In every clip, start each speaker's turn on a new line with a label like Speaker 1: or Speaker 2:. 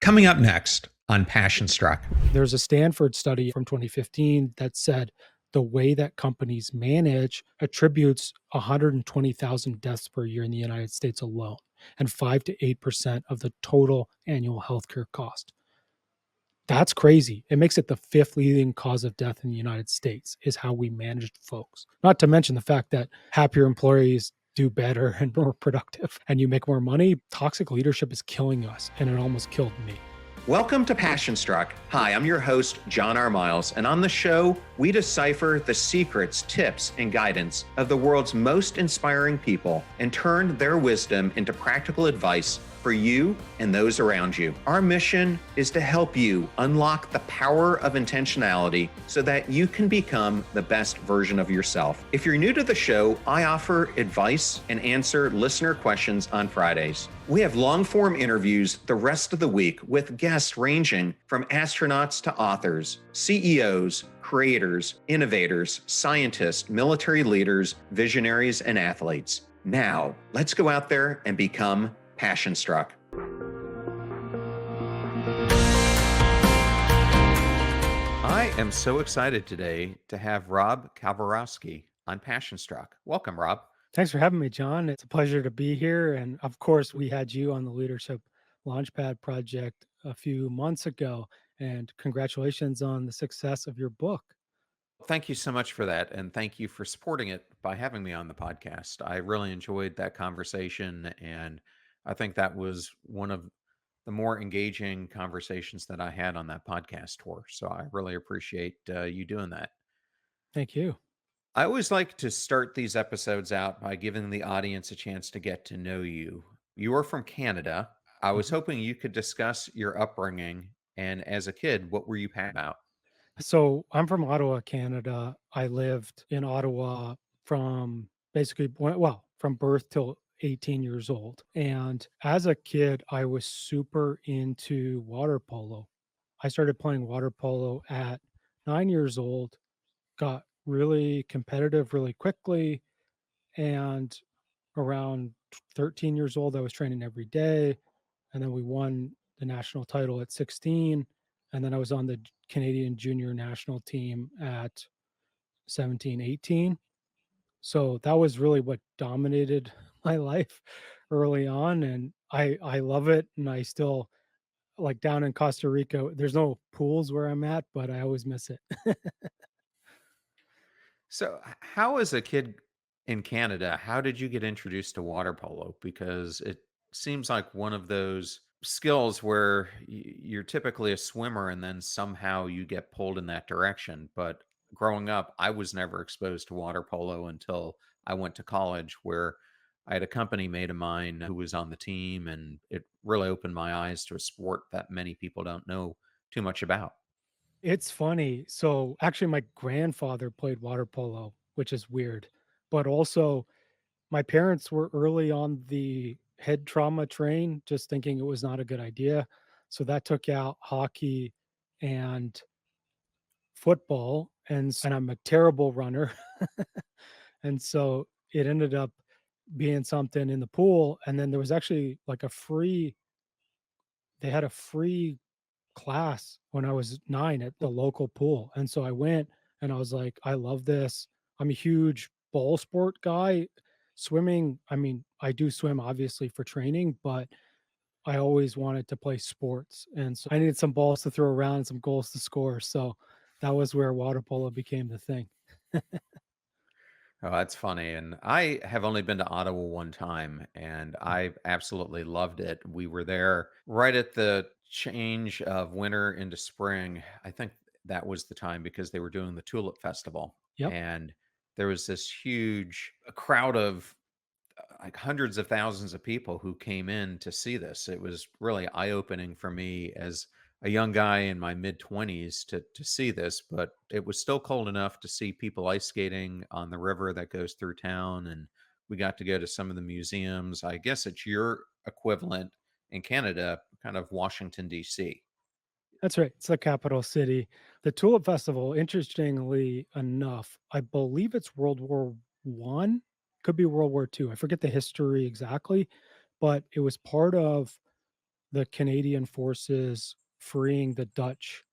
Speaker 1: Coming up next on Passion Struck.
Speaker 2: There's a Stanford study from 2015 that said the way that companies manage attributes 120,000 deaths per year in the United States alone, and 5 to 8% of the total annual healthcare cost. That's crazy. It makes it the fifth leading cause of death in the United States, is how we managed folks. Not to mention the fact that happier employees do better and more productive, and you make more money. Toxic leadership is killing us, and it almost killed me.
Speaker 1: Welcome to Passion Struck. Hi, I'm your host, John R. Miles, and on the show, we decipher the secrets, tips, and guidance of the world's most inspiring people and turn their wisdom into practical advice for you and those around you. Our mission is to help you unlock the power of intentionality so that you can become the best version of yourself. If you're new to the show, I offer advice and answer listener questions on Fridays. We have long-form interviews the rest of the week with guests ranging from astronauts to authors, CEOs, creators, innovators, scientists, military leaders, visionaries, and athletes. Now, let's go out there and become Passion Struck. I am so excited today to have Rob Kalwarowsky on Passion Struck. Welcome, Rob.
Speaker 2: Thanks for having me, John. It's a pleasure to be here. And of course, we had you on the Leadership Launchpad project a few months ago. And congratulations on the success of your book.
Speaker 1: Thank you so much for that. And thank you for supporting it by having me on the podcast. I really enjoyed that conversation. And I think that was one of the more engaging conversations that I had on that podcast tour. So I really appreciate you doing that.
Speaker 2: Thank you.
Speaker 1: I always like to start these episodes out by giving the audience a chance to get to know you. You are from Canada. I was hoping you could discuss your upbringing. And as a kid, what were you passionate about?
Speaker 2: So I'm from Ottawa, Canada. I lived in Ottawa from from birth till 18 years old. And as a kid, I was super into water polo. I started playing water polo at 9 years old, got really competitive really quickly. And around 13 years old, I was training every day. And then we won the national title at 16. And then I was on the Canadian junior national team at 17, 18. So that was really what dominated my life early on. And I love it. And I still, like, down in Costa Rica, there's no pools where I'm at, but I always miss it.
Speaker 1: So, how as a kid in Canada, how did you get introduced to water polo? Because it seems like one of those skills where you're typically a swimmer and then somehow you get pulled in that direction. But growing up, I was never exposed to water polo until I went to college, where I had a company mate of mine who was on the team, and it really opened my eyes to a sport that many people don't know too much about.
Speaker 2: It's funny. So actually, my grandfather played water polo, which is weird. But also, my parents were early on the head trauma train, just thinking it was not a good idea. So that took out hockey and football. And I'm a terrible runner. And so it ended up being something in the pool. And then there was actually like they had a free class when I was 9 at the local pool. And so I went and I was like, I love this. I'm a huge ball sport guy. Swimming, I mean, I do swim obviously for training, but I always wanted to play sports. And so I needed some balls to throw around and some goals to score. So that was where water polo became the thing.
Speaker 1: Oh, that's funny. And I have only been to Ottawa one time, and I absolutely loved it. We were there right at the change of winter into spring. I think that was the time because they were doing the Tulip Festival.
Speaker 2: Yep.
Speaker 1: And there was this huge crowd of like hundreds of thousands of people who came in to see this. It was really eye-opening for me as a young guy in my mid 20s to see this, but it was still cold enough to see people ice skating on the river that goes through town, and we got to go to some of the museums. I guess it's your equivalent in Canada, kind of Washington D.C.
Speaker 2: That's right. It's the capital city. The Tulip Festival, interestingly enough, I believe it's World War One, could be World War II. I forget the history exactly, but it was part of the Canadian forces freeing the Dutch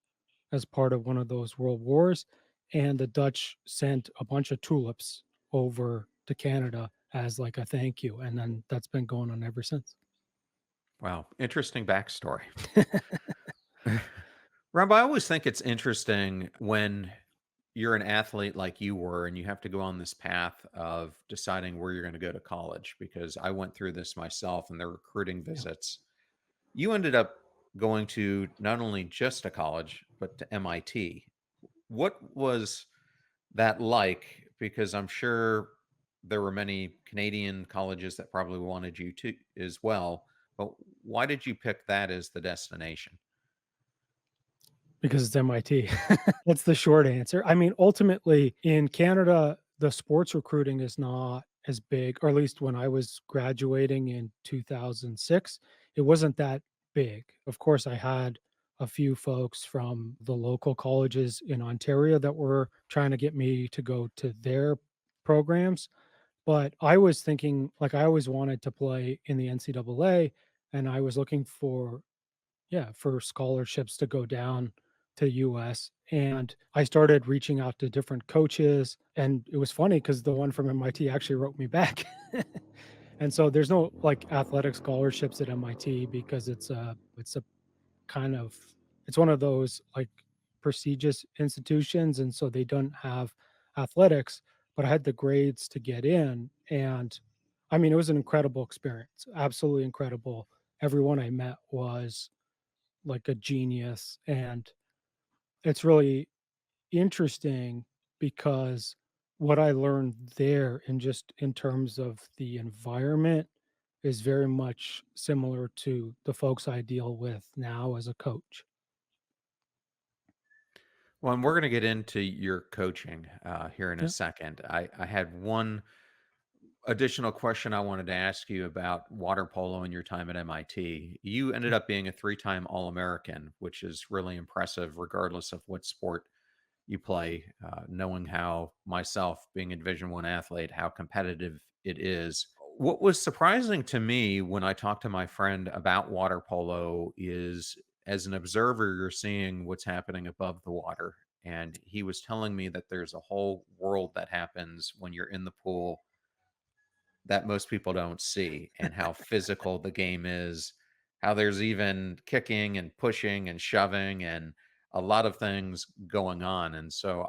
Speaker 2: as part of one of those world wars, and the Dutch sent a bunch of tulips over to Canada as like a thank you, and then that's been going on ever since.
Speaker 1: Wow, interesting backstory. Rob, I always think it's interesting when you're an athlete like you were and you have to go on this path of deciding where you're going to go to college, because I went through this myself and the recruiting
Speaker 2: Yeah.
Speaker 1: visits. You ended up going to not only just a college, but to MIT. What was that like? Because I'm sure there were many Canadian colleges that probably wanted you to as well. But why did you pick that as the destination?
Speaker 2: Because it's MIT. That's the short answer. I mean, ultimately, in Canada, the sports recruiting is not as big, or at least when I was graduating in 2006, it wasn't that big. Of course, I had a few folks from the local colleges in Ontario that were trying to get me to go to their programs, but I was thinking, like, I always wanted to play in the NCAA, and I was looking for, yeah, for scholarships to go down to US, and I started reaching out to different coaches, and it was funny because the one from MIT actually wrote me back. And so there's no, like, athletic scholarships at MIT because it's a kind of it's one of those, like, prestigious institutions, and so they don't have athletics, but I had the grades to get in, and, I mean, it was an incredible experience, absolutely incredible. Everyone I met was like a genius, and it's really interesting because what I learned there, and just in terms of the environment, is very much similar to the folks I deal with now as a coach.
Speaker 1: Well, and we're going to get into your coaching here in a
Speaker 2: Yeah.
Speaker 1: second. I had one additional question I wanted to ask you about water polo and your time at MIT. You ended
Speaker 2: Okay.
Speaker 1: up being a three-time All-American, which is really impressive, regardless of what sport you play. Knowing how myself, being a Division One athlete, how competitive it is. What was surprising to me when I talked to my friend about water polo is, as an observer, you're seeing what's happening above the water. And he was telling me that there's a whole world that happens when you're in the pool that most people don't see, and how physical the game is, how there's even kicking and pushing and shoving and a lot of things going on. And so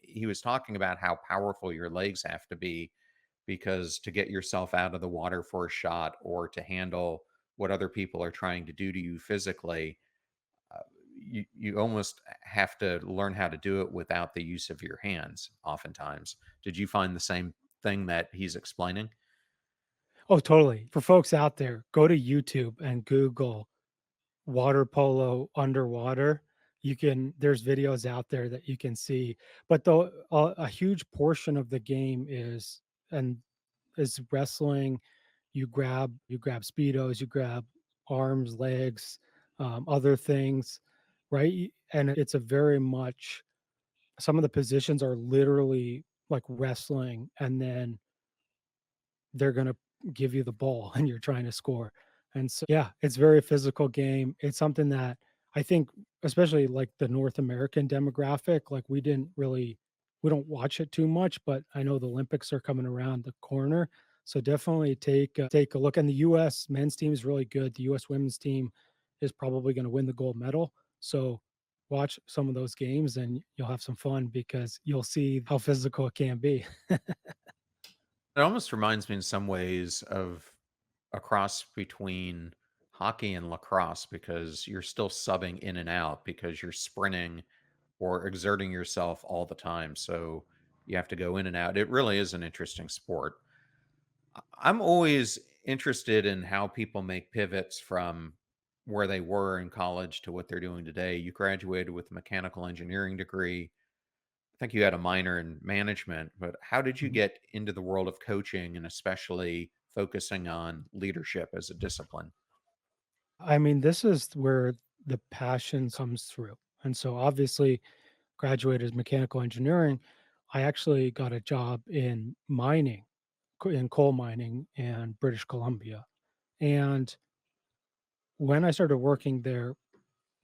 Speaker 1: he was talking about how powerful your legs have to be, because to get yourself out of the water for a shot or to handle what other people are trying to do to you physically, uh, you almost have to learn how to do it without the use of your hands oftentimes. Did you find the same thing that he's explaining?
Speaker 2: Oh, totally. For folks out there, go to YouTube and Google water polo underwater. You can There's videos out there that you can see, but though a huge portion of the game and is wrestling. You grab speedos, you grab arms, legs, other things, right? And it's a very much some of the positions are literally like wrestling, and then they're gonna give you the ball and you're trying to score. And so, yeah, it's very physical game. It's something that I think, especially like the North American demographic, like we don't watch it too much, but I know the Olympics are coming around the corner. So definitely take a look. And the US men's team is really good. The US women's team is probably going to win the gold medal. So watch some of those games and you'll have some fun because you'll see how physical it can be.
Speaker 1: It almost reminds me in some ways of a cross between hockey and lacrosse, because you're still subbing in and out because you're sprinting or exerting yourself all the time. So you have to go in and out. It really is an interesting sport. I'm always interested in how people make pivots from where they were in college to what they're doing today. You graduated with a mechanical engineering degree. I think you had a minor in management, but how did you get into the world of coaching, and especially focusing on leadership as a discipline?
Speaker 2: I mean, this is where the passion comes through. And so obviously graduated mechanical engineering. I actually got a job in mining, in coal mining in British Columbia. And when I started working there,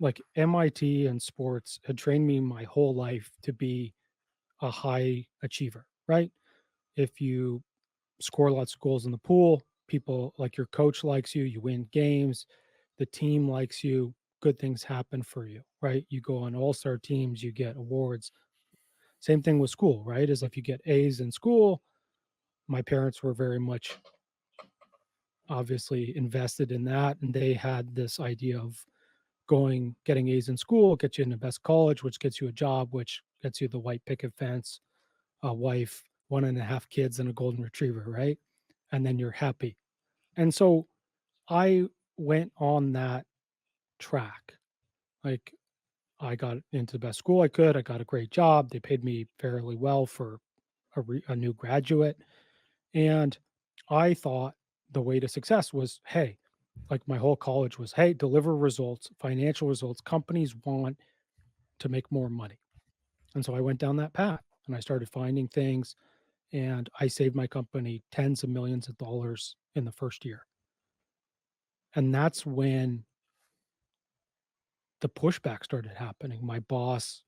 Speaker 2: like MIT and sports had trained me my whole life to be a high achiever, right? If you score lots of goals in the pool, people like your coach likes you, you win games, the team likes you, good things happen for you, right? You go on all-star teams, you get awards. Same thing with school, right? Is if you get A's in school, my parents were very much obviously invested in that. And they had this idea of getting A's in school, get you in the best college, which gets you a job, which gets you the white picket fence, a wife, 1.5 kids, and a golden retriever, right? And then you're happy. And so I went on that track. Like I got into the best school I could. I got a great job. They paid me fairly well for a new graduate. And I thought the way to success was, hey, like my whole college was, hey, deliver results, financial results. Companies want to make more money. And so I went down that path and I started finding things and I saved my company tens of millions of dollars in the first year. And that's when the pushback started happening. My boss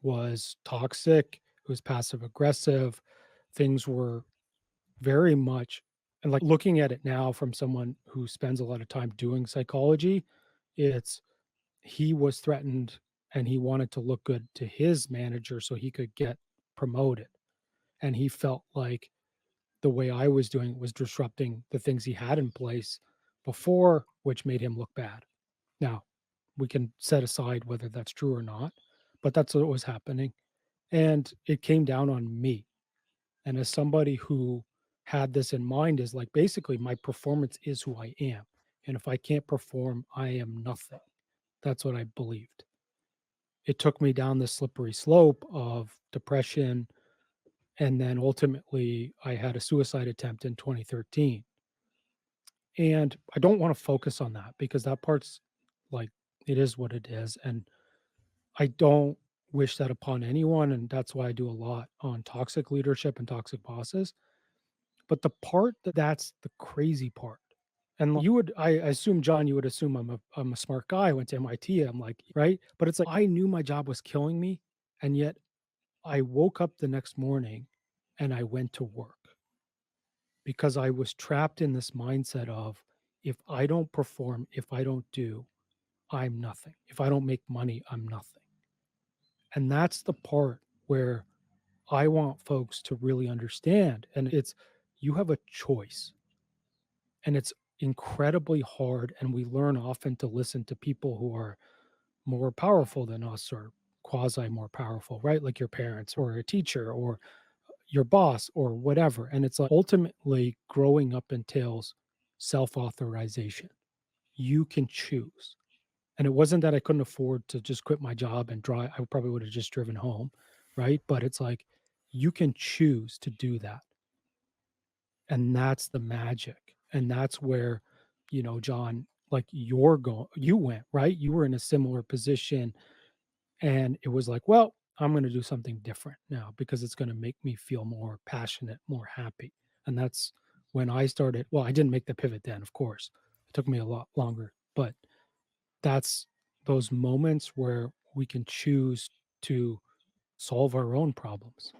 Speaker 2: was toxic, it was passive aggressive. Things were very much, and like looking at it now from someone who spends a lot of time doing psychology, it's he was threatened and he wanted to look good to his manager so he could get promoted. And he felt like the way I was doing it was disrupting the things he had in place before, which made him look bad. Now, we can set aside whether that's true or not, but that's what was happening. And it came down on me. And as somebody who had this in mind, is like basically my performance is who I am. And if I can't perform, I am nothing. That's what I believed. It took me down this slippery slope of depression. And then ultimately, I had a suicide attempt in 2013. And I don't want to focus on that because that part's like, it is what it is. And I don't wish that upon anyone. And that's why I do a lot on toxic leadership and toxic bosses. But the part that's the crazy part. And you would, I assume, John, you would assume I'm a smart guy. I went to MIT. I'm like, right. But it's like, I knew my job was killing me. And yet I woke up the next morning and I went to work because I was trapped in this mindset of if I don't perform, if I don't do, I'm nothing. If I don't make money, I'm nothing. And that's the part where I want folks to really understand. And it's you have a choice, and it's incredibly hard. And we learn often to listen to people who are more powerful than us or quasi more powerful, right? Like your parents or a teacher or your boss or whatever. And it's like ultimately growing up entails self authorization. You can choose. And it wasn't that I couldn't afford to just quit my job and drive. I probably would have just driven home, right? But it's like you can choose to do that. And that's the magic. And that's where, John, like you went, right? You were in a similar position. And it was like, well, I'm going to do something different now because it's going to make me feel more passionate, more happy. And that's when I started. Well, I didn't make the pivot then, of course. It took me a lot longer, but that's those moments where we can choose to solve our own problems.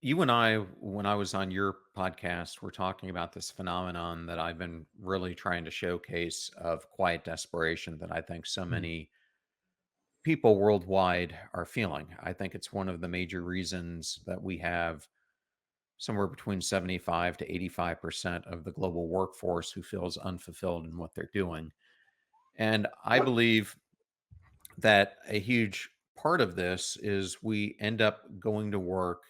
Speaker 1: You and I, when I was on your podcast, were talking about this phenomenon that I've been really trying to showcase of quiet desperation that I think so
Speaker 2: Mm.
Speaker 1: many people worldwide are feeling. I think it's one of the major reasons that we have somewhere between 75 to 85% of the global workforce who feels unfulfilled in what they're doing. And I believe that a huge part of this is we end up going to work,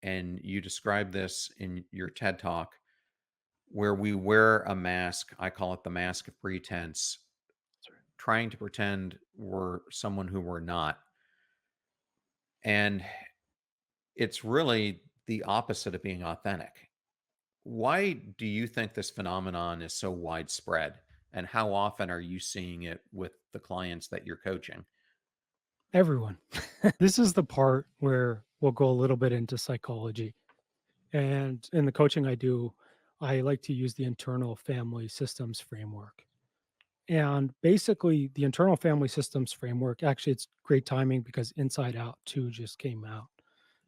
Speaker 1: and you describe this in your TED talk, where we wear a mask. I call it the mask of pretense,
Speaker 2: That's right.
Speaker 1: trying to pretend we're someone who we're not. And it's really the opposite of being authentic. Why do you think this phenomenon is so widespread? And how often are you seeing it with the clients that you're coaching?
Speaker 2: Everyone. This is the part where we'll go a little bit into psychology. And in the coaching I do, I like to use the internal family systems framework. And basically, the internal family systems framework, actually, it's great timing because Inside Out 2 just came out.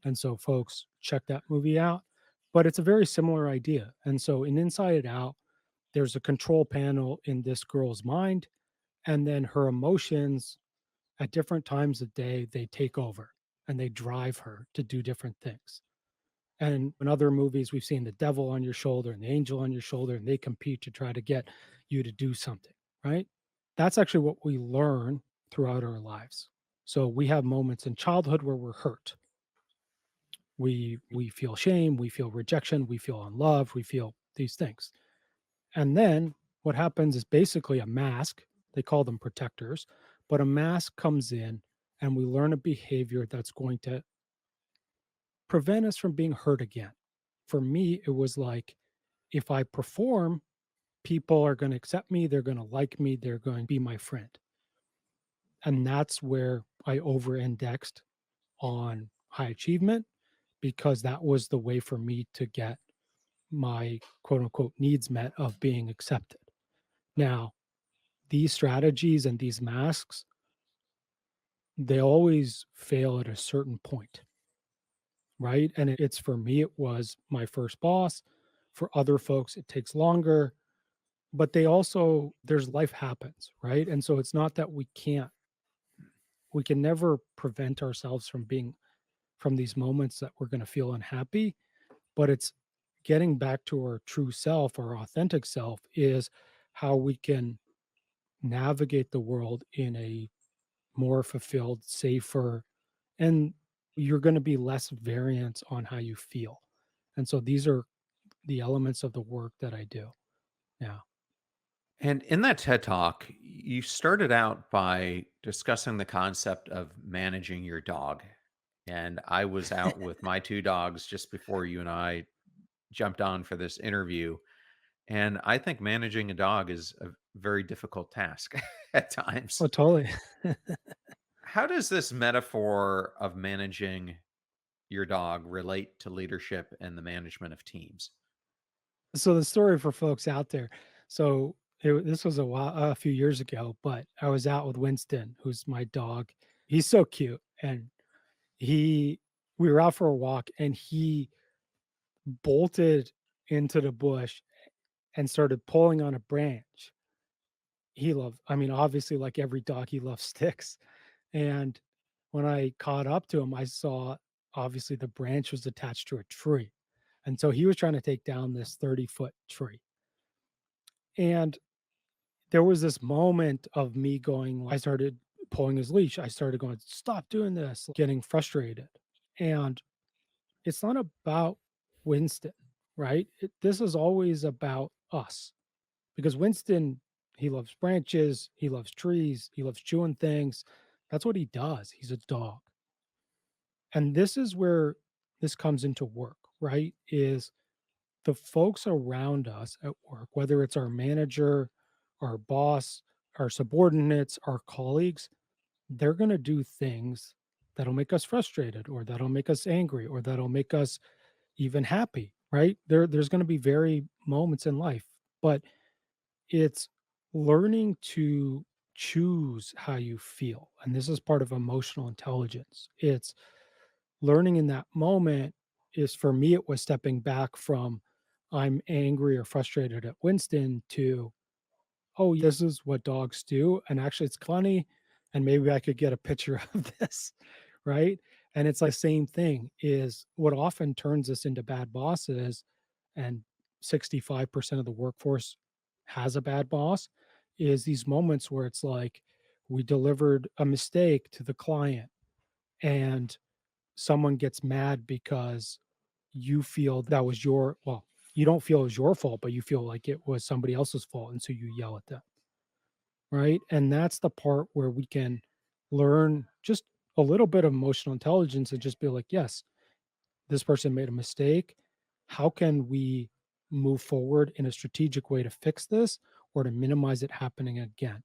Speaker 2: And so, folks, check that movie out. But it's a very similar idea. And so, in Inside Out, there's a control panel in this girl's mind, and then her emotions at different times of day, they take over and they drive her to do different things. And in other movies, we've seen the devil on your shoulder and the angel on your shoulder, and they compete to try to get you to do something, right? That's actually what we learn throughout our lives. So we have moments in childhood where we're hurt. We feel shame, we feel rejection, we feel unloved, we feel these things. And then what happens is basically a mask. They call them protectors, but a mask comes in and we learn a behavior that's going to prevent us from being hurt again. For me, it was like if I perform, people are going to accept me, they're going to like me, they're going to be my friend. And that's where I over indexed on high achievement because that was the way for me to get my quote unquote needs met of being accepted. Now, these strategies and these masks, they always fail at a certain point, right? And it's for me, it was my first boss. For other folks, it takes longer, but they also, there's life happens, right? And so it's not that we can never prevent ourselves from being, from these moments that we're going to feel unhappy, but it's getting back to our true self, our authentic self is how we can navigate the world in a more fulfilled, safer, and you're going to be less variance on how you feel. And so these are the elements of the work that I do now.
Speaker 1: And in that TED Talk, you started out by discussing the concept of managing your dog. And I was out with my two dogs just before you and I jumped on for this interview. And I think managing a dog is a very difficult task at times.
Speaker 2: Oh, totally.
Speaker 1: How does this metaphor of managing your dog relate to leadership and the management of teams?
Speaker 2: So the story for folks out there. So this was a few years ago, but I was out with Winston, who's my dog. He's so cute, and he we were out for a walk, and he bolted into the bush and started pulling on a branch. He loved, I mean, obviously, like every dog, he loves sticks. And when I caught up to him, I saw obviously the branch was attached to a tree. And so he was trying to take down this 30-foot tree. And there was this moment of me going, I started pulling his leash. I started going, stop doing this, getting frustrated. And it's not about Winston, right? This is always about us because Winston, he loves branches, he loves trees, he loves chewing things. That's what he does. He's a dog. And this is where this comes into work, right? Is the folks around us at work, whether it's our manager, our boss, our subordinates, our colleagues, they're going to do things that'll make us frustrated or that'll make us angry or that'll make us even happy, right? There's going to be very moments in life, but it's learning to choose how you feel. And this is part of emotional intelligence. It's learning in that moment is for me, it was stepping back from I'm angry or frustrated at Winston to, oh, this is what dogs do. And actually, it's funny. And maybe I could get a picture of this, right? And it's like same thing is what often turns us into bad bosses. And 65% of the workforce has a bad boss is these moments where it's like we delivered a mistake to the client and someone gets mad because you feel that was your, well, you don't feel it was your fault, but you feel like it was somebody else's fault. And so you yell at them. Right. And that's the part where we can learn just a little bit of emotional intelligence and just be like, yes, this person made a mistake. How can we move forward in a strategic way to fix this or to minimize it happening again?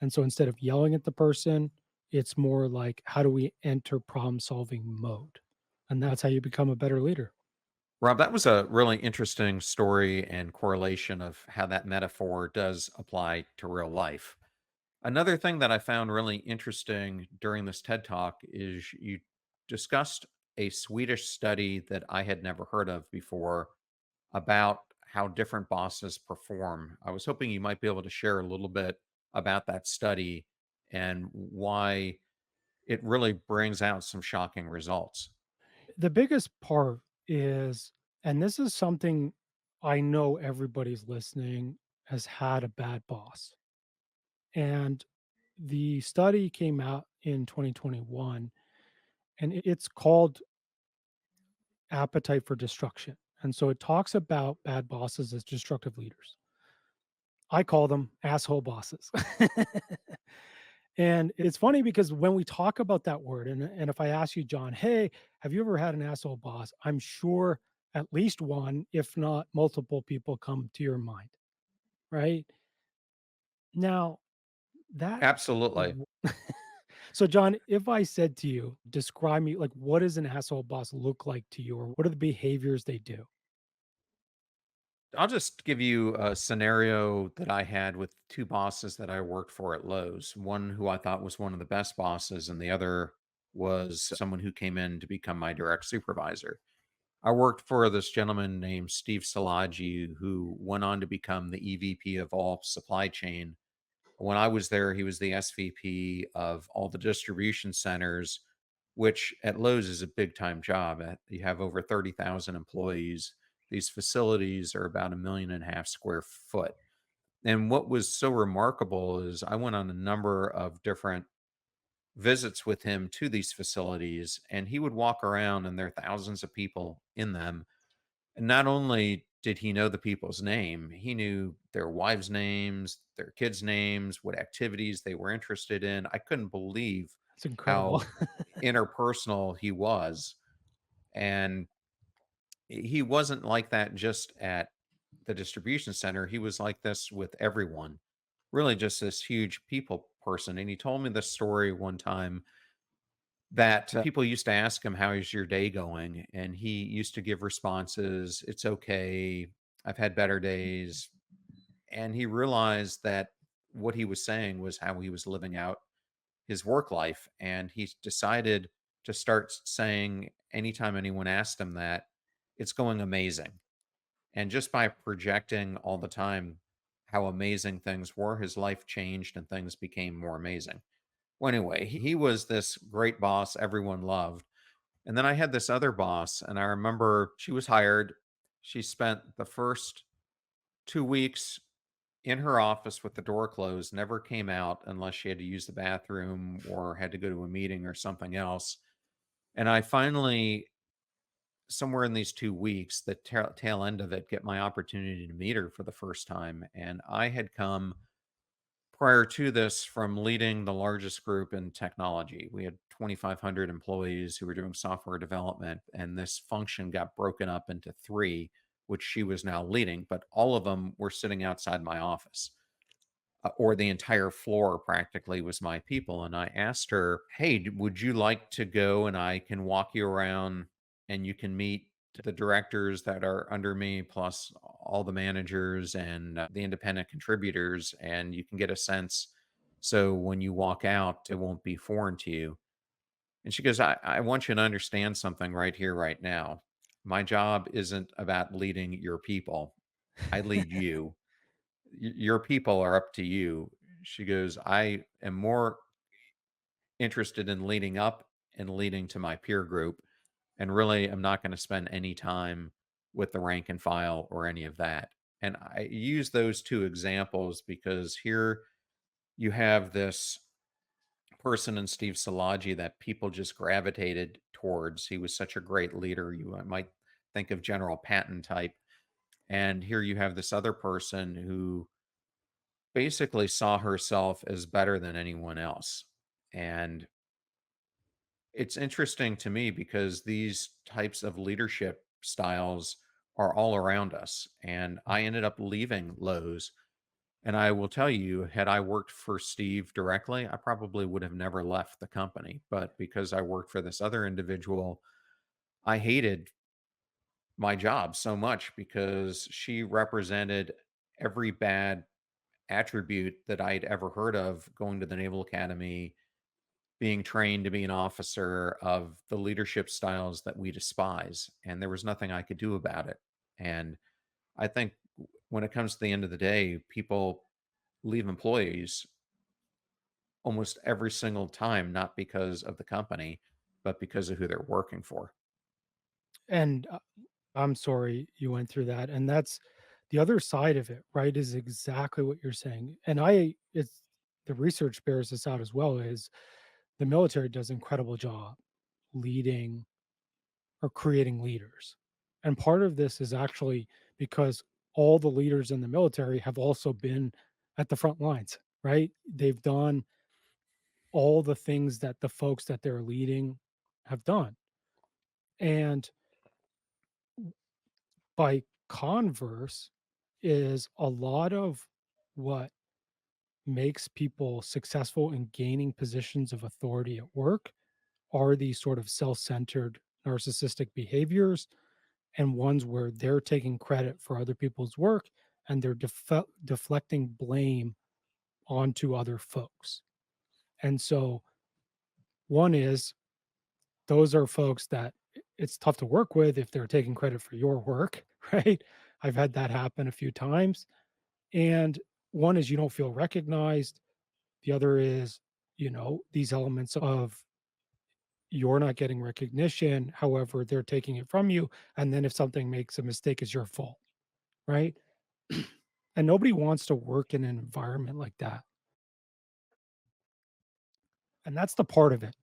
Speaker 2: And so instead of yelling at the person, it's more like, how do we enter problem solving mode? And that's how you become a better leader.
Speaker 1: Rob, that was a really interesting story and correlation of how that metaphor does apply to real life. Another thing that I found really interesting during this TED Talk is you discussed a Swedish study that I had never heard of before about how different bosses perform. I was hoping you might be able to share a little bit about that study and why it really brings out some shocking results.
Speaker 2: The biggest part is, and this is something I know everybody's listening has had a bad boss. And the study came out in 2021 and it's called Appetite for Destruction. And so it talks about bad bosses as destructive leaders. I call them asshole bosses. And it's funny because when we talk about that word, and if I ask you, John, hey, have you ever had an asshole boss? I'm sure at least one, if not multiple people come to your mind, right? Now, that
Speaker 1: Absolutely.
Speaker 2: w- so John, if I said to you, describe me like what does an asshole boss look like to you, or what are the behaviors they do?
Speaker 1: I'll just give you a scenario that I had with two bosses that I worked for at Lowe's. One who I thought was one of the best bosses, and the other was someone who came in to become my direct supervisor. I worked for this gentleman named Steve Szilagyi, who went on to become the EVP of all supply chain. When I was there, he was the SVP of all the distribution centers, which at Lowe's is a big time job. You have over 30,000 employees. These facilities are about 1.5 million square foot. And what was so remarkable is I went on a number of different visits with him to these facilities, and he would walk around, and there are thousands of people in them, and not only did he know the people's name, he knew their wives' names, their kids' names, what activities they were interested in. I couldn't believe
Speaker 2: That's incredible.
Speaker 1: how interpersonal he was. And he wasn't like that just at the distribution center. He was like this with everyone, really just this huge people person. And he told me this story one time that people used to ask him, "How is your day going?" And he used to give responses, "It's okay. I've had better days." And he realized that what he was saying was how he was living out his work life. And he decided to start saying, anytime anyone asked him that, "It's going amazing." And just by projecting all the time how amazing things were, his life changed and things became more amazing. Well, anyway, he was this great boss everyone loved. And then I had this other boss, and I remember she was hired. She spent the first 2 weeks in her office with the door closed, never came out unless she had to use the bathroom or had to go to a meeting or something else. And I finally, somewhere in these 2 weeks, the tail end of it, get my opportunity to meet her for the first time. And I had come prior to this from leading the largest group in technology. We had 2,500 employees who were doing software development, and this function got broken up into three, which she was now leading, but all of them were sitting outside my office. Or the entire floor practically was my people. And I asked her, "Hey, would you like to go and I can walk you around and you can meet the directors that are under me, plus all the managers and the independent contributors, and you can get a sense so when you walk out, it won't be foreign to you." And she goes, I want you to understand something right here, right now. My job isn't about leading your people, I lead you. Your people are up to you." She goes, "I am more interested in leading up and leading to my peer group. And really, I'm not going to spend any time with the rank and file or any of that." And I use those two examples because here you have this person in Steve Szilagyi that people just gravitated towards. He was such a great leader. You might think of General Patton type. And here you have this other person who basically saw herself as better than anyone else. And it's interesting to me because these types of leadership styles are all around us. And I ended up leaving Lowe's. And I will tell you, had I worked for Steve directly, I probably would have never left the company. But because I worked for this other individual, I hated my job so much because she represented every bad attribute that I'd ever heard of going to the Naval Academy, being trained to be an officer, of the leadership styles that we despise. And there was nothing I could do about it. And I think when it comes to the end of the day, people leave employees almost every single time, not because of the company, but because of who they're working for.
Speaker 2: And I'm sorry you went through that. And that's the other side of it, right? Is exactly what you're saying. And it's the research bears this out as well, is the military does an incredible job leading or creating leaders. And part of this is actually because all the leaders in the military have also been at the front lines, right? They've done all the things that the folks that they're leading have done. And by converse, is a lot of what makes people successful in gaining positions of authority at work are these sort of self-centered narcissistic behaviors, and ones where they're taking credit for other people's work and they're deflecting blame onto other folks. And so one is, those are folks that it's tough to work with if they're taking credit for your work, right? I've had that happen a few times. And one is you don't feel recognized. The other is, these elements of you're not getting recognition. However, they're taking it from you. And then if something makes a mistake, it's your fault, right? And nobody wants to work in an environment like that. And that's the part of it.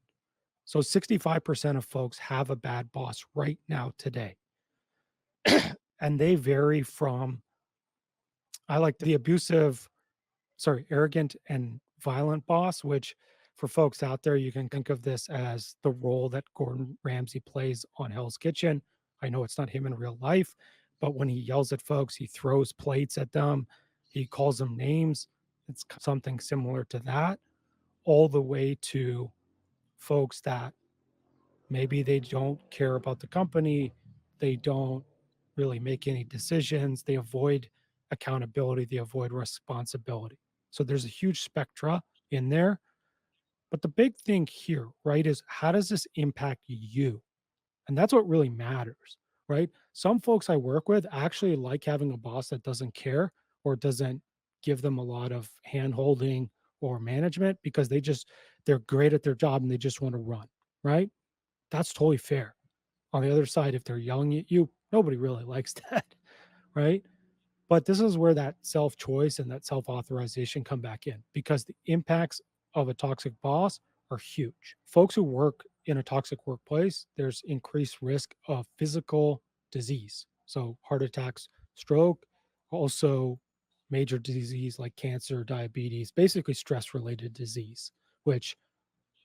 Speaker 2: So 65% of folks have a bad boss right now today. And they vary from, I like the abusive, sorry, arrogant and violent boss, which for folks out there, you can think of this as the role that Gordon Ramsay plays on Hell's Kitchen. I know it's not him in real life, but when he yells at folks, he throws plates at them, he calls them names. It's something similar to that, all the way to folks that maybe they don't care about the company, they don't really make any decisions, they avoid accountability, they avoid responsibility. So there's a huge spectra in there. But the big thing here, right, is how does this impact you? And that's what really matters, right? Some folks I work with actually like having a boss that doesn't care or doesn't give them a lot of hand holding or management because they're great at their job and they just want to run, right? That's totally fair. On the other side, if they're yelling at you, nobody really likes that, right? But this is where that self choice and that self authorization come back in because the impacts of a toxic boss are huge. Folks who work in a toxic workplace, there's increased risk of physical disease. So, heart attacks, stroke, also major disease like cancer, diabetes, basically stress related disease, which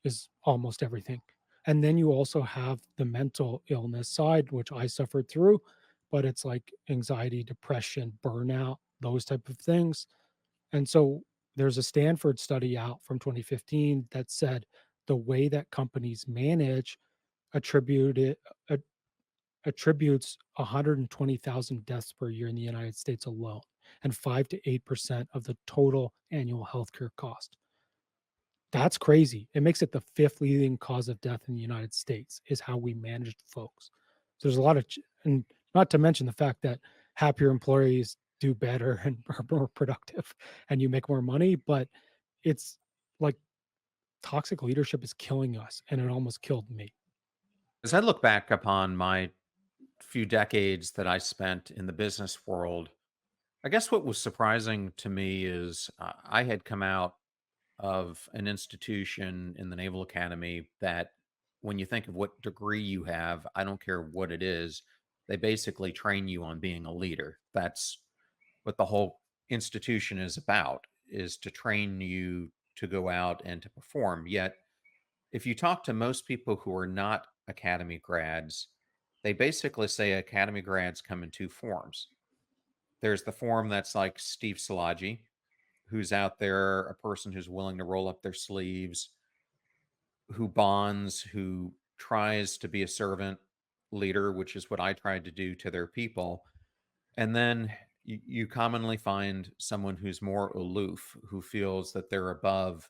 Speaker 2: is almost everything. And then you also have the mental illness side, which I suffered through, but it's like anxiety, depression, burnout, those type of things. And so there's a Stanford study out from 2015 that said the way that companies manage attributed uh, attributes 120,000 deaths per year in the United States alone, and 5 to 8% of the total annual healthcare cost. That's crazy. It makes it the 5th leading cause of death in the United States is how we managed folks. So there's a lot of and not to mention the fact that happier employees do better and are more productive and you make more money, but it's like toxic leadership is killing us and it almost killed me.
Speaker 1: As I look back upon my few decades that I spent in the business world, I guess what was surprising to me is I had come out of an institution in the Naval Academy that, when you think of what degree you have, I don't care what it is, they basically train you on being a leader. That's what the whole institution is about, is to train you to go out and to perform. Yet, if you talk to most people who are not academy grads, they basically say academy grads come in two forms. There's the form that's like Steve Szilagyi, who's out there, a person who's willing to roll up their sleeves, who bonds, who tries to be a servant. leader, which is what I tried to do to their people. And then you commonly find someone who's more aloof, who feels that they're above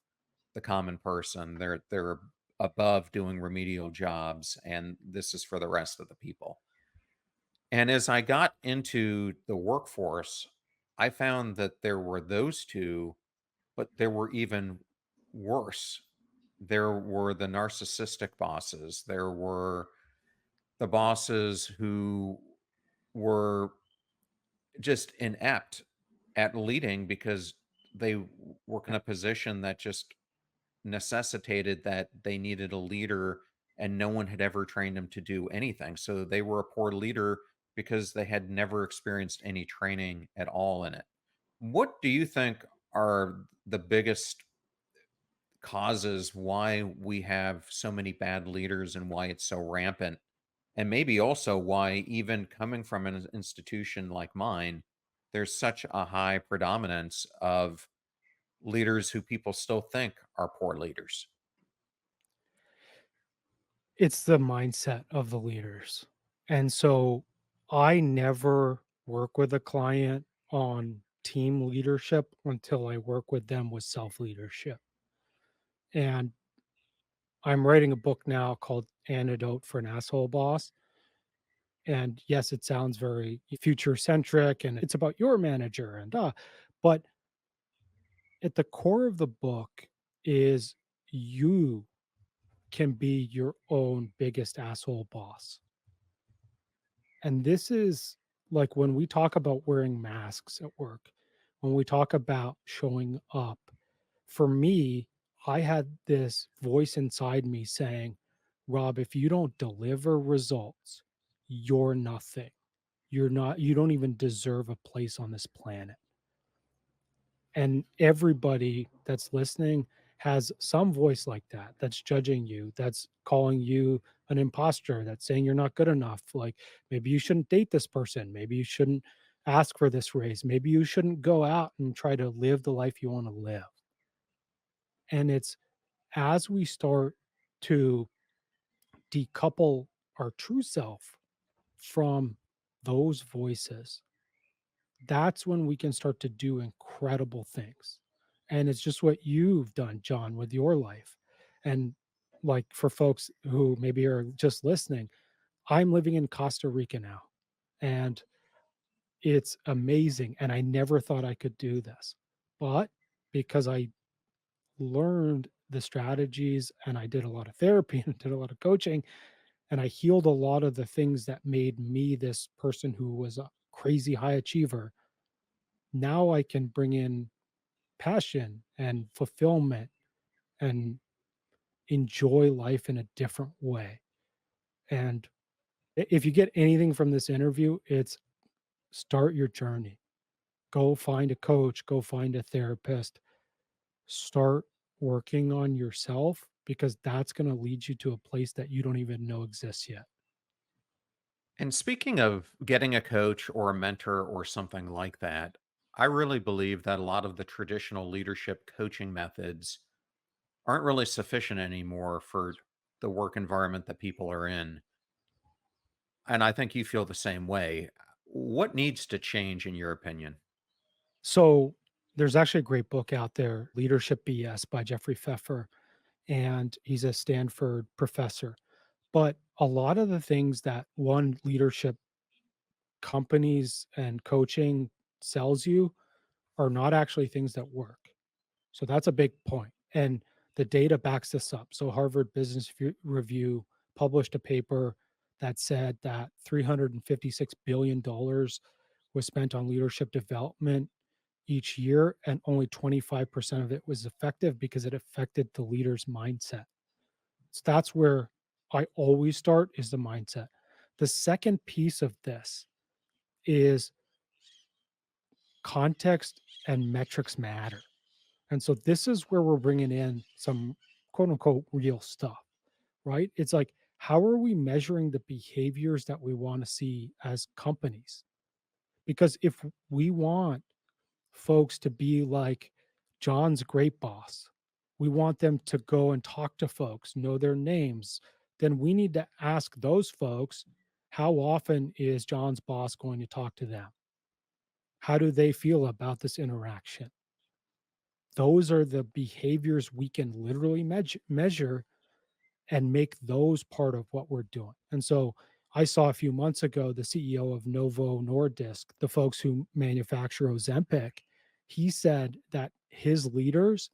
Speaker 1: the common person. They're above doing remedial jobs, and this is for the rest of the people. And as I got into the workforce, I found that there were those two, but there were even worse. There were the narcissistic bosses. There were the bosses who were just inept at leading because they were in a position that just necessitated that they needed a leader, and no one had ever trained them to do anything. So they were a poor leader because they had never experienced any training at all in it. What do you think are the biggest causes why we have so many bad leaders and why it's so rampant? And maybe also why, even coming from an institution like mine, there's such a high predominance of leaders who people still think are poor leaders.
Speaker 2: It's the mindset of the leaders. And so I never work with a client on team leadership until I work with them with self leadership. And I'm writing a book now called Antidote for an Asshole Boss. And yes, it sounds very future centric and it's about your manager but at the core of the book is you can be your own biggest asshole boss. And this is like when we talk about wearing masks at work, when we talk about showing up, for me, I had this voice inside me saying, Rob, if you don't deliver results, you're nothing. You don't even deserve a place on this planet. And everybody that's listening has some voice like that that's judging you, that's calling you an imposter, that's saying you're not good enough. Like maybe you shouldn't date this person, maybe you shouldn't ask for this raise, maybe you shouldn't go out and try to live the life you want to live. And it's as we start to decouple our true self from those voices, that's when we can start to do incredible things. And it's just what you've done, John, with your life. And like for folks who maybe are just listening, I'm living in Costa Rica now, and it's amazing. And I never thought I could do this. But because I learned the strategies and I did a lot of therapy and did a lot of coaching, and I healed a lot of the things that made me this person who was a crazy high achiever. Now I can bring in passion and fulfillment and enjoy life in a different way. And if you get anything from this interview, it's start your journey. Go find a coach, go find a therapist, start working on yourself because that's going to lead you to a place that you don't even know exists yet.
Speaker 1: And speaking of getting a coach or a mentor or something like that, I really believe that a lot of the traditional leadership coaching methods aren't really sufficient anymore for the work environment that people are in. And I think you feel the same way. What needs to change, in your opinion?
Speaker 2: So there's actually a great book out there, Leadership BS by Jeffrey Pfeffer, and he's a Stanford professor. But a lot of the things that one leadership companies and coaching sells you are not actually things that work. So that's a big point. And the data backs this up. So Harvard Business Review published a paper that said that $356 billion dollars was spent on leadership development each year, and only 25% of it was effective because it affected the leader's mindset. So that's where I always start is the mindset. The second piece of this is context and metrics matter. And so this is where we're bringing in some quote unquote real stuff, right? It's like, how are we measuring the behaviors that we want to see as companies? Because if we want folks to be like John's great boss, we want them to go and talk to folks, know their names, then we need to ask those folks, How often is John's boss going to talk to them? How do they feel about this interaction? Those are the behaviors we can literally measure and make those part of what we're doing. And so I saw a few months ago the CEO of Novo Nordisk, the folks who manufacture Ozempic, he said that his leaders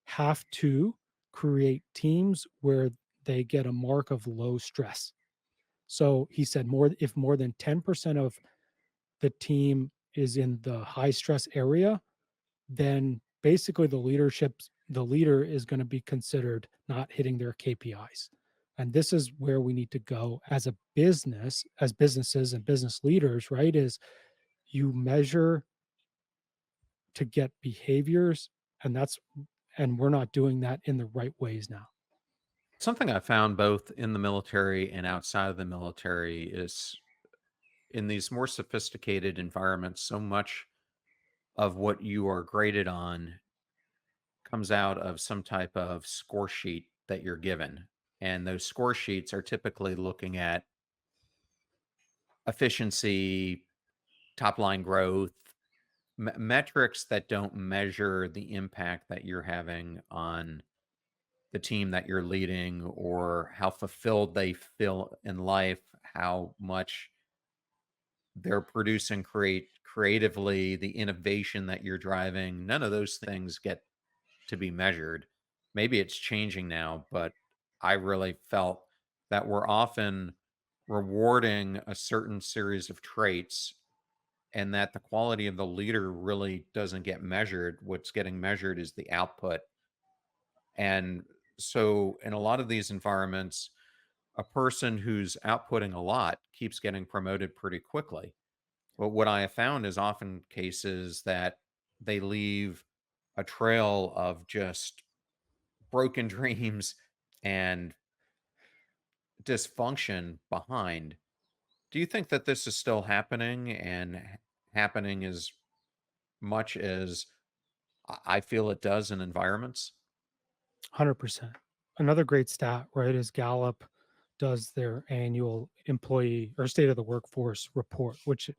Speaker 2: have to create teams where they get a mark of low stress. So he said more than 10% of the team is in the high stress area, then basically the leader is going to be considered not hitting their KPIs. And this is where we need to go as a business, as businesses and business leaders, right? Is you measure to get behaviors, and we're not doing that in the right ways now.
Speaker 3: Something I found both in the military and outside of the military is in these more sophisticated environments, so much of what you are graded on comes out of some type of score sheet that you're given. And those score sheets are typically looking at efficiency, top line growth, metrics that don't measure the impact that you're having on the team that you're leading or how fulfilled they feel in life, how much they're producing creatively, the innovation that you're driving. None of those things get to be measured. Maybe it's changing now, but I really felt that we're often rewarding a certain series of traits and that the quality of the leader really doesn't get measured. What's getting measured is the output. And so, in a lot of these environments, a person who's outputting a lot keeps getting promoted pretty quickly. But what I have found is often cases that they leave a trail of just broken dreams and dysfunction behind. Do you think that this is still happening and happening as much as I feel it does in environments?
Speaker 2: 100%. Another great stat, right, is Gallup does their annual employee or state of the workforce report, which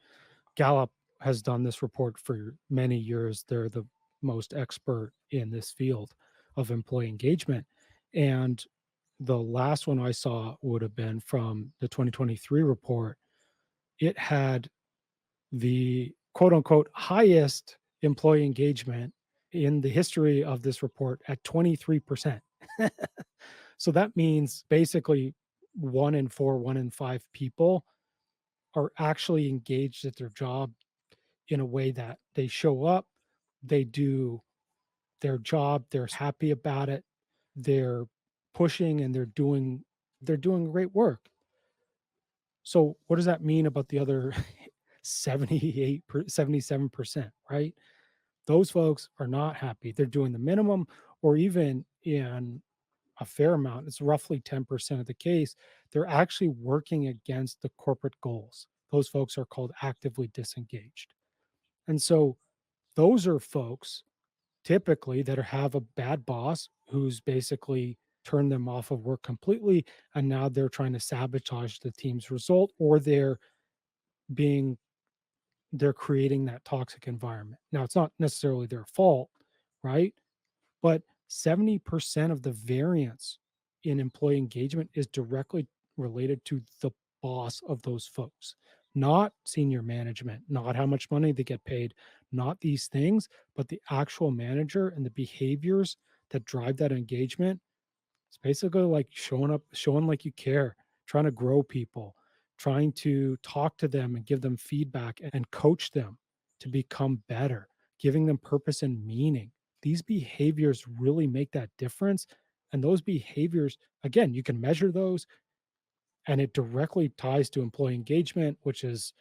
Speaker 2: Gallup has done this report for many years. They're the most expert in this field of employee engagement. And the last one I saw would have been from the 2023 report. It had the quote unquote highest employee engagement in the history of this report at 23%. So that means basically 1 in 4, 1 in 5 people are actually engaged at their job in a way that they show up, they do their job, they're happy about it, they're pushing and they're doing great work. So what does that mean about the other 77%, right? Those folks are not happy. They're doing the minimum or even in a fair amount, it's roughly 10% of the case, they're actually working against the corporate goals. Those folks are called actively disengaged. And so those are folks typically that have a bad boss who's basically turned them off of work completely. And now they're trying to sabotage the team's result, or being, they're creating that toxic environment. Now, it's not necessarily their fault, right? But 70% of the variance in employee engagement is directly related to the boss of those folks, not senior management, not how much money they get paid, not these things, but the actual manager and the behaviors that drive that engagement. It's basically like showing up, showing like you care, trying to grow people, trying to talk to them and give them feedback and coach them to become better, giving them purpose and meaning. These behaviors really make that difference. And those behaviors, again, you can measure those, and it directly ties to employee engagement, which is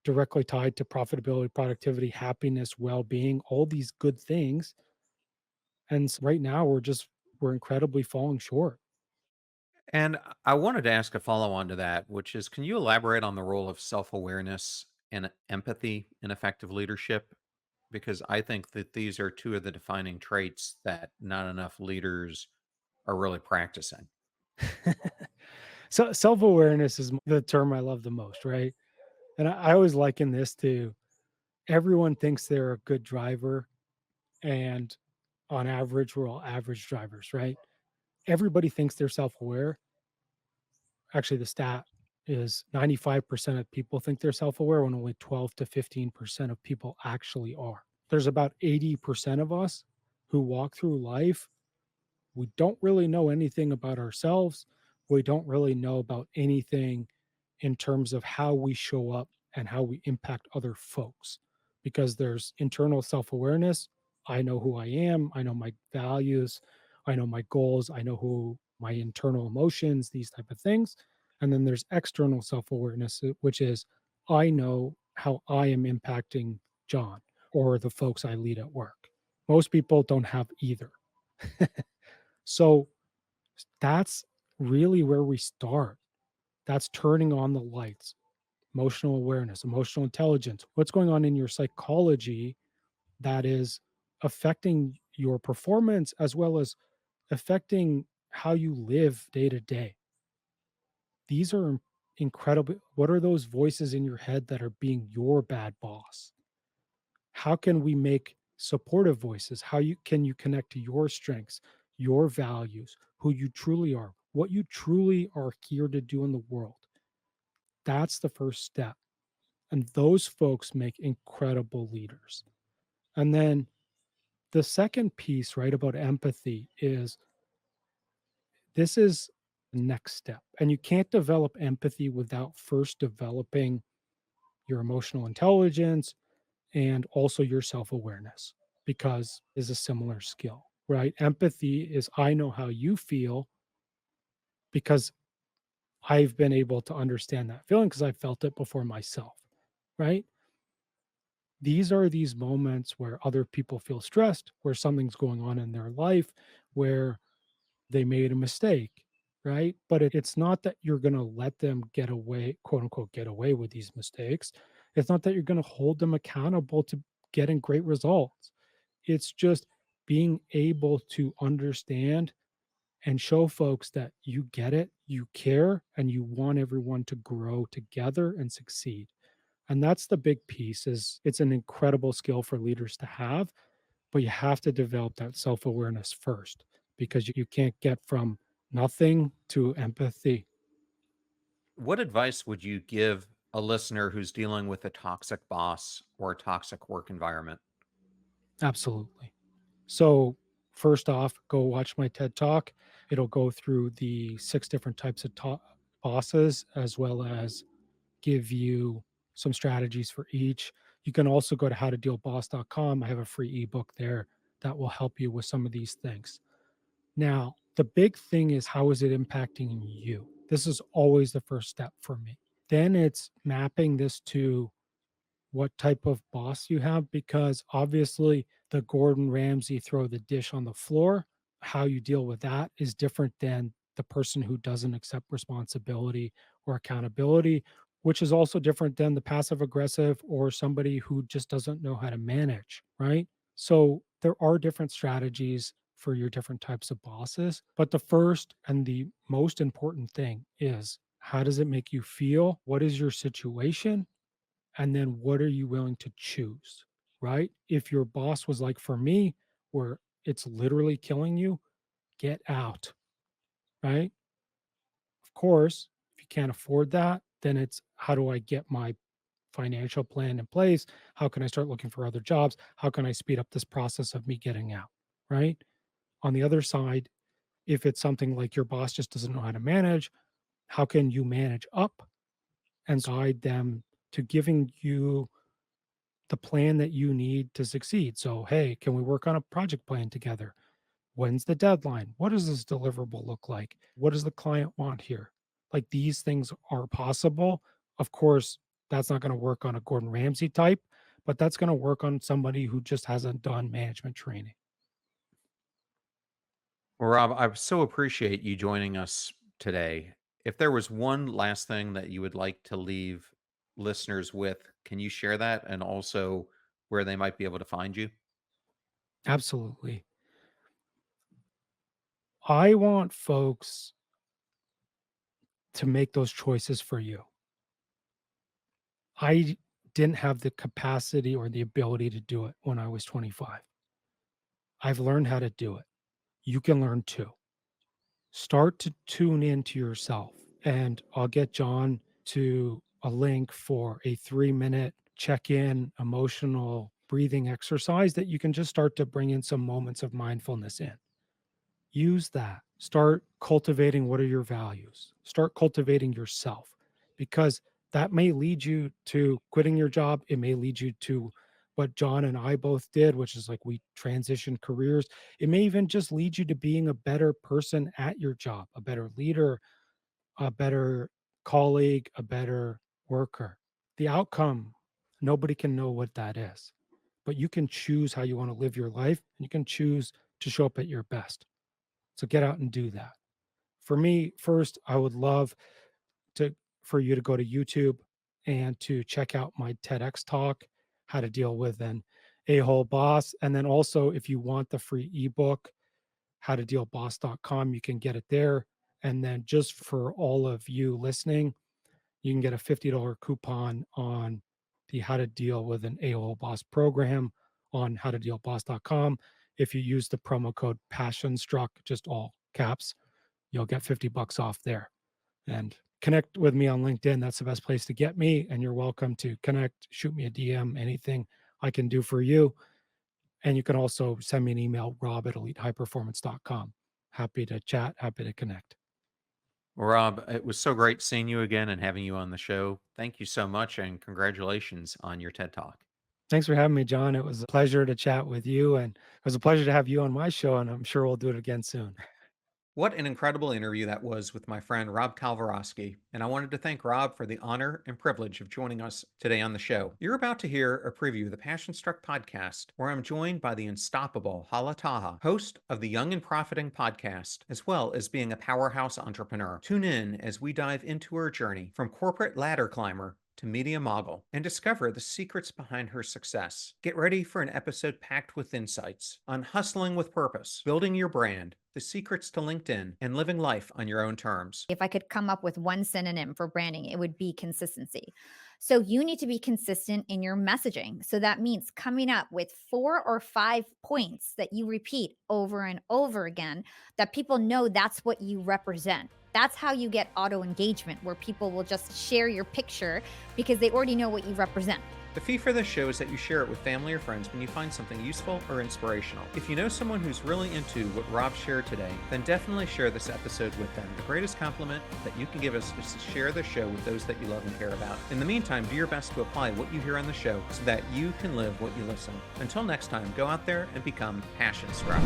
Speaker 2: directly tied to profitability, productivity, happiness, well being, all these good things. And right now, we're incredibly falling short.
Speaker 3: And I wanted to ask a follow on to that, which is can you elaborate on the role of self awareness and empathy in effective leadership? Because I think that these are two of the defining traits that not enough leaders are really practicing.
Speaker 2: So self-awareness is the term I love the most, right? And I always liken this to everyone thinks they're a good driver, and on average, we're all average drivers, right? Everybody thinks they're self-aware. Actually, the stat is 95% of people think they're self-aware when only 12 to 15% of people actually are. There's about 80% of us who walk through life. We don't really know anything about ourselves. We don't really know about anything in terms of how we show up and how we impact other folks, because there's internal self awareness. I know who I am. I know my values. I know my goals. I know who my internal emotions, these type of things. And then there's external self awareness, which is I know how I am impacting John or the folks I lead at work. Most people don't have either. So that's really where we start. That's turning on the lights, emotional awareness, emotional intelligence. What's going on in your psychology that is affecting your performance as well as affecting how you live day to day? These are incredible. What are those voices in your head that are being your bad boss? How can we make supportive voices? How you can you connect to your strengths, your values, who you truly are, what you truly are here to do in the world? That's the first step. And those folks make incredible leaders. And then the second piece, right, about empathy is this is the next step. And you can't develop empathy without first developing your emotional intelligence and also your self-awareness, because is a similar skill, right? Empathy is I know how you feel because I've been able to understand that feeling because I felt it before myself, right? These are these moments where other people feel stressed, where something's going on in their life, where they made a mistake, right? But it's not that you're going to let them get away, quote unquote, get away with these mistakes. It's not that you're going to hold them accountable to getting great results. It's just being able to understand and show folks that you get it, you care, and you want everyone to grow together and succeed. And that's the big piece is it's an incredible skill for leaders to have, but you have to develop that self-awareness first because you can't get from nothing to empathy.
Speaker 3: What advice would you give a listener who's dealing with a toxic boss or a toxic work environment?
Speaker 2: Absolutely. So, first off, go watch my TED Talk. It'll go through the 6 different types of bosses as well as give you some strategies for each. You can also go to howtodealboss.com. I have a free ebook there that will help you with some of these things. Now, the big thing is how is it impacting you? This is always the first step for me. Then it's mapping this to what type of boss you have, because obviously the Gordon Ramsay throw the dish on the floor, how you deal with that is different than the person who doesn't accept responsibility or accountability, which is also different than the passive aggressive or somebody who just doesn't know how to manage, right? So there are different strategies for your different types of bosses, but the first and the most important thing is how does it make you feel? What is your situation? And then what are you willing to choose, right? If your boss was like for me, where it's literally killing you, get out, right? Of course, if you can't afford that, then it's how do I get my financial plan in place? How can I start looking for other jobs? How can I speed up this process of me getting out, right? On the other side, if it's something like your boss just doesn't know how to manage, how can you manage up and guide them to giving you the plan that you need to succeed? So, hey, can we work on a project plan together? When's the deadline? What does this deliverable look like? What does the client want here? Like these things are possible. Of course, that's not going to work on a Gordon Ramsay type, but that's going to work on somebody who just hasn't done management training.
Speaker 3: Well, Rob, I so appreciate you joining us today. If there was one last thing that you would like to leave listeners with, can you share that and also where they might be able to find you?
Speaker 2: Absolutely. I want folks to make those choices for you. I didn't have the capacity or the ability to do it when I was 25. I've learned how to do it. You can learn too. Start to tune into yourself. And I'll get John to a link for a 3-minute check-in emotional breathing exercise that you can just start to bring in some moments of mindfulness in. Use that. Start cultivating what are your values. Start cultivating yourself, because that may lead you to quitting your job. It may lead you to what John and I both did, which is like we transitioned careers. It may even just lead you to being a better person at your job, a better leader, a better colleague, a better worker. The outcome, nobody can know what that is, but you can choose how you want to live your life, and you can choose to show up at your best. So get out and do that. For me, first, I would love for you to go to YouTube and to check out my TEDx talk, how to deal with an a-hole boss. And then also, if you want the free ebook, howtodealboss.com, you can get it there. And then just for all of you listening, you can get a $50 coupon on the How to Deal with an a-hole boss program on howtodealboss.com. If you use the promo code PassionStruck, just all caps, you'll get $50 off there. And connect with me on LinkedIn. That's the best place to get me. And you're welcome to connect, shoot me a DM, anything I can do for you. And you can also send me an email, rob@elitehighperformance.com. Happy to chat, happy to connect.
Speaker 3: Rob, it was so great seeing you again and having you on the show. Thank you so much, and congratulations on your TED Talk.
Speaker 2: Thanks for having me, John. It was a pleasure to chat with you, and it was a pleasure to have you on my show, and I'm sure we'll do it again soon.
Speaker 3: What an incredible interview that was with my friend Rob Kalwarowsky, and I wanted to thank Rob for the honor and privilege of joining us today on the show. You're about to hear a preview of the Passion Struck podcast, where I'm joined by the unstoppable Hala Taha, host of the Young and Profiting podcast, as well as being a powerhouse entrepreneur. Tune in as we dive into her journey from corporate ladder climber to media mogul and discover the secrets behind her success. Get ready for an episode packed with insights on hustling with purpose, building your brand, the secrets to LinkedIn, and living life on your own terms.
Speaker 4: If I could come up with one synonym for branding, it would be consistency. So you need to be consistent in your messaging. So that means coming up with 4 or 5 points that you repeat over and over again, that people know that's what you represent. That's how you get auto engagement, where people will just share your picture because they already know what you represent.
Speaker 3: The fee for this show is that you share it with family or friends when you find something useful or inspirational. If you know someone who's really into what Rob shared today, then definitely share this episode with them. The greatest compliment that you can give us is to share the show with those that you love and care about. In the meantime, do your best to apply what you hear on the show so that you can live what you listen. Until next time, go out there and become passion struck.